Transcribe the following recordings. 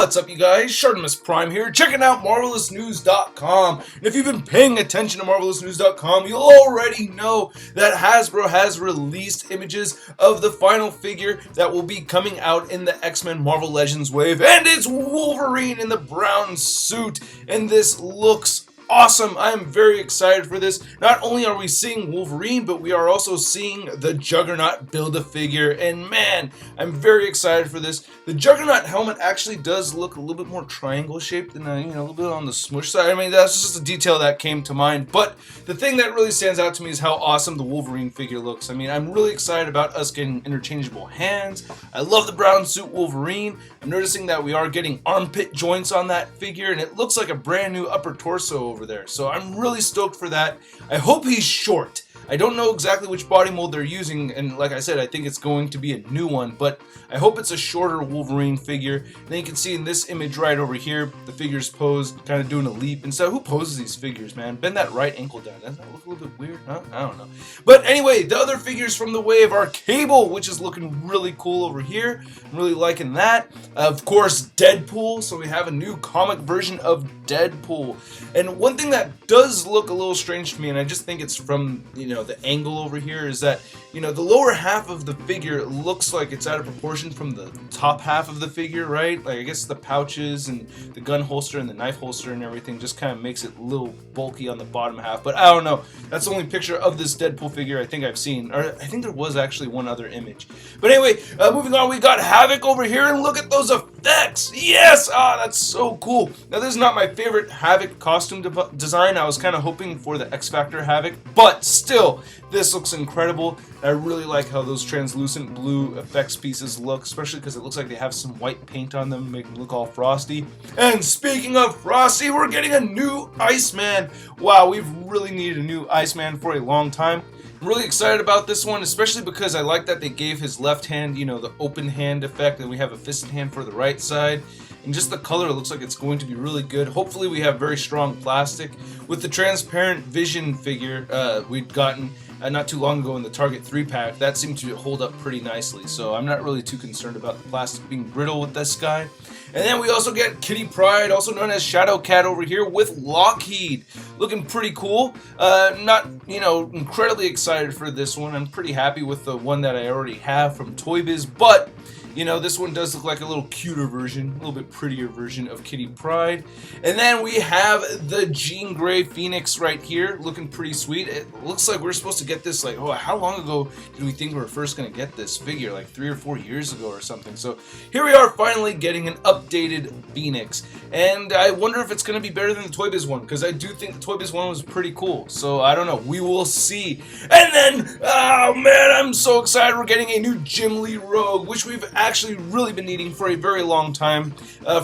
What's up, you guys? ShartimusPrime here, checking out MarvelousNews.com. And if you've been paying attention to MarvelousNews.com, you'll already know that Hasbro has released images of the final figure that will be coming out in the X-Men Marvel Legends wave, and it's Wolverine in the brown suit, and this looks awesome. I am very excited for this. Not only are we seeing Wolverine, but we are also seeing the Juggernaut Build-A-Figure, and man, I'm very excited for this. The Juggernaut helmet actually does look a little bit more triangle shaped than, a little bit on the smush side. I mean, that's just a detail that came to mind, but the thing that really stands out to me is how awesome the Wolverine figure looks. I mean, I'm really excited about us getting interchangeable hands. I love the brown suit Wolverine. I'm noticing that we are getting armpit joints on that figure, and it looks like a brand new upper torso over there. So I'm really stoked for that. I hope he's short. I don't know exactly which body mold they're using, and like I said, I think it's going to be a new one, but I hope it's a shorter Wolverine figure. And then you can see in this image right over here, the figure's posed, kind of doing a leap. And so who poses these figures, man? Bend that right ankle down. Doesn't that look a little bit weird? Huh? I don't know. But anyway, the other figures from the wave are Cable, which is looking really cool over here. I'm really liking that. Of course, Deadpool. So we have a new comic version of Deadpool. And one thing that does look a little strange to me, and I just think it's from, the angle over here, is that, the lower half of the figure looks like it's out of proportion from the top half of the figure, right? Like, I guess the pouches and the gun holster and the knife holster and everything just kind of makes it a little bulky on the bottom half, but I don't know. That's the only picture of this Deadpool figure I think I've seen, or I think there was actually one other image. But anyway, moving on, we got Havoc over here, and look at those effects! Yes! That's so cool. Now, this is not my favorite Havoc costume design. I was kind of hoping for the X Factor Havoc, but still, this looks incredible. I really like how those translucent blue effects pieces look, especially because it looks like they have some white paint on them, make them look all frosty. And speaking of frosty, we're getting a new Iceman. Wow, we've really needed a new Iceman for a long time. I'm really excited about this one, especially because I like that they gave his left hand, the open hand effect, and we have a fisted hand for the right side. And just the color looks like it's going to be really good. Hopefully we have very strong plastic. With the transparent Vision figure we'd gotten not too long ago in the Target 3-pack, that seemed to hold up pretty nicely. So I'm not really too concerned about the plastic being brittle with this guy. And then we also get Kitty Pryde, also known as Shadow Cat over here, with Lockheed. Looking pretty cool. Not, incredibly excited for this one. I'm pretty happy with the one that I already have from Toy Biz, but this one does look like a little cuter version, a little bit prettier version of Kitty Pryde. And then we have the Jean Grey Phoenix right here, looking pretty sweet. It looks like we're supposed to get this, how long ago did we think we were first going to get this figure? Like 3 or 4 years ago or something. So here we are finally getting an updated Phoenix. And I wonder if it's going to be better than the Toy Biz one, because I do think the Toy Biz one was pretty cool. So I don't know. We will see. And then, oh man, I'm so excited. We're getting a new Jim Lee Rogue, which we've actually really been needing for a very long time.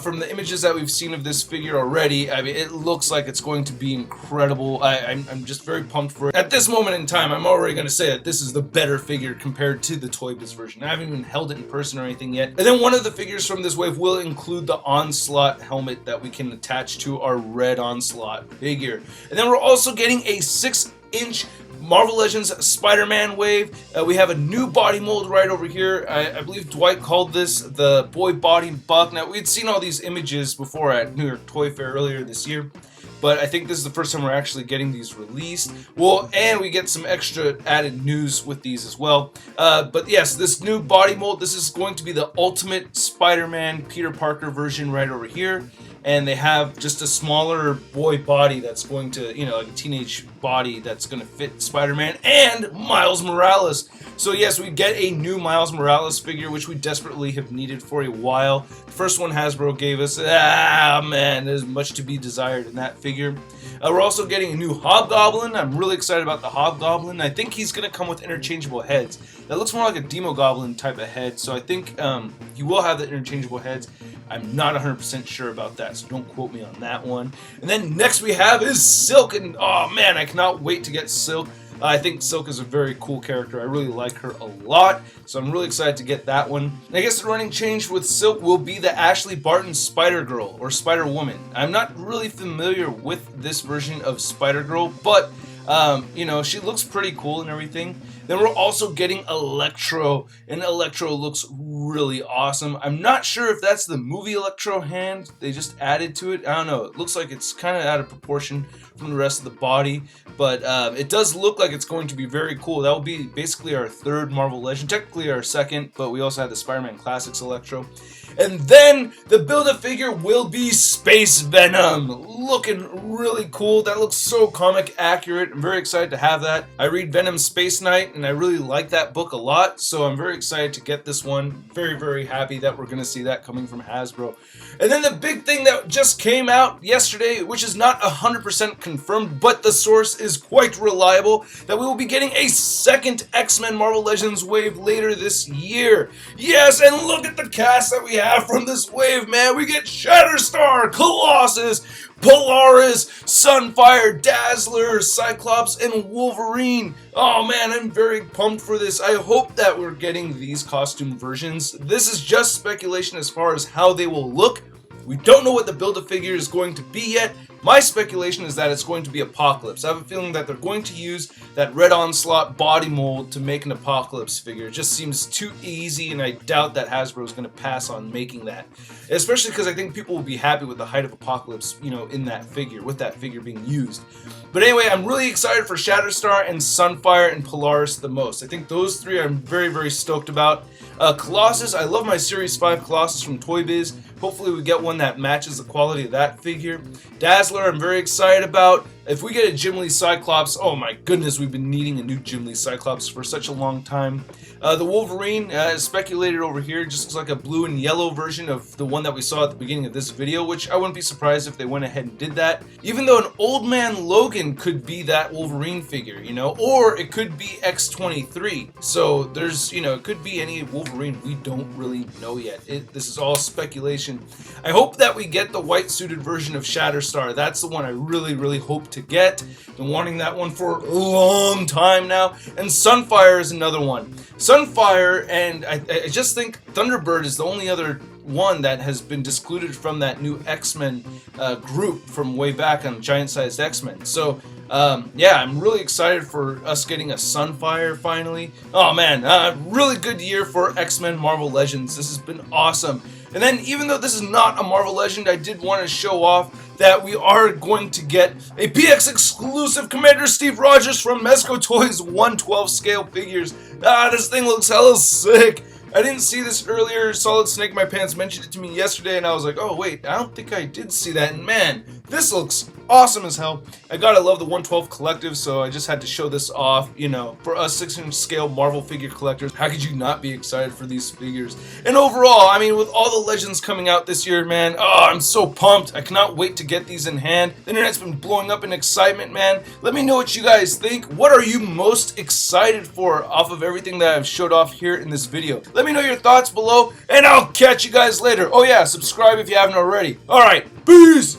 From the images that we've seen of this figure already, I mean, it looks like it's going to be incredible. I'm just very pumped for it. At this moment in time, I'm already going to say that this is the better figure compared to the Toy Biz version. I haven't even held it in person or anything yet. And then one of the figures from this wave will include the Onslaught helmet that we can attach to our red Onslaught figure. And then we're also getting a 6-inch Marvel Legends Spider-Man wave. We have a new body mold right over here. I believe Dwight called this the Boy Body Buck. Now, we'd seen all these images before at New York Toy Fair earlier this year, but I think this is the first time we're actually getting these released. Well, and we get some extra added news with these as well. But yes, this new body mold, this is going to be the Ultimate Spider-Man Peter Parker version right over here. And they have just a smaller boy body that's going to, like a teenage body that's going to fit Spider-Man and Miles Morales. So yes, we get a new Miles Morales figure, which we desperately have needed for a while. The first one Hasbro gave us, man, there's much to be desired in that figure. We're also getting a new Hobgoblin. I'm really excited about the Hobgoblin. I think he's going to come with interchangeable heads. That looks more like a Demogoblin type of head, so I think he will have the interchangeable heads. I'm not 100% sure about that, so don't quote me on that one. And then next we have is Silk, and oh man, I cannot wait to get Silk. I think Silk is a very cool character. I really like her a lot, so I'm really excited to get that one. And I guess the running change with Silk will be the Ashley Barton Spider-Girl, or Spider-Woman. I'm not really familiar with this version of Spider-Girl, but, she looks pretty cool and everything. Then we're also getting Electro, and Electro looks really awesome. I'm not sure if that's the movie Electro hand they just added to it. I don't know. It looks like it's kind of out of proportion from the rest of the body, but it does look like it's going to be very cool. That will be basically our third Marvel Legend, technically our second, but we also had the Spider-Man Classics Electro. And then the Build-A-Figure will be Space Venom, looking really cool. That looks so comic accurate. I'm very excited to have that. I read Venom Space Knight, and I really like that book a lot, so I'm very excited to get this one. Very, very happy that we're going to see that coming from Hasbro. And then the big thing that just came out yesterday, which is not 100% confirmed, but the source is quite reliable, that we will be getting a second X-Men Marvel Legends wave later this year. Yes, and look at the cast that we have from this wave, man. We get Shatterstar, Colossus, Polaris, Sunfire, Dazzler, Cyclops, and Wolverine. Oh man, I'm very pumped for this. I hope that we're getting these costume versions. This is just speculation as far as how they will look. We don't know what the Build-A-Figure is going to be yet. My speculation is that it's going to be Apocalypse. I have a feeling that they're going to use that Red Onslaught body mold to make an Apocalypse figure. It just seems too easy, and I doubt that Hasbro is going to pass on making that. Especially because I think people will be happy with the height of Apocalypse, you know, in that figure, with that figure being used. But anyway, I'm really excited for Shatterstar and Sunfire and Polaris the most. I think those three I'm very, very stoked about. Colossus, I love my Series 5 Colossus from Toy Biz. Hopefully we get one that matches the quality of that figure. Dazzler, I'm very excited about. If we get a Jim Lee Cyclops, oh my goodness, we've been needing a new Jim Lee Cyclops for such a long time. The Wolverine, speculated over here, just looks like a blue and yellow version of the one that we saw at the beginning of this video, which I wouldn't be surprised if they went ahead and did that. Even though an Old Man Logan could be that Wolverine figure, you know, or it could be X-23. So there's, you know, it could be any Wolverine. We don't really know yet. This is all speculation. I hope that we get the white suited version of Shatterstar. That's the one I really, really hope to get. Been wanting that one for a long time now. And Sunfire is another one. Sunfire, and I just think Thunderbird is the only other one that has been discluded from that new X-Men group from way back on Giant Sized X-Men. So yeah, I'm really excited for us getting a Sunfire finally. Oh man, really good year for X-Men Marvel Legends. This has been awesome. And then even though this is not a Marvel Legend, I did want to show off that we are going to get a PX exclusive Commander Steve Rogers from MezcoToyz 1/12 scale figures. This thing looks hella sick. I didn't see this earlier. Solid Snake My Pants mentioned it to me yesterday, and I was like, oh wait, I don't think I did see that. And man, this looks awesome as hell. I gotta love the 1/12 collective, so I just had to show this off, you know, for us 6-inch scale Marvel figure collectors. How could you not be excited for these figures? And overall, I mean, with all the Legends coming out this year, man, oh, I'm so pumped. I cannot wait to get these in hand. The internet's been blowing up in excitement, man. Let me know what you guys think. What are you most excited for off of everything that I've showed off here in this video? Let me know your thoughts below, and I'll catch you guys later. Oh yeah, subscribe if you haven't already. Alright, peace!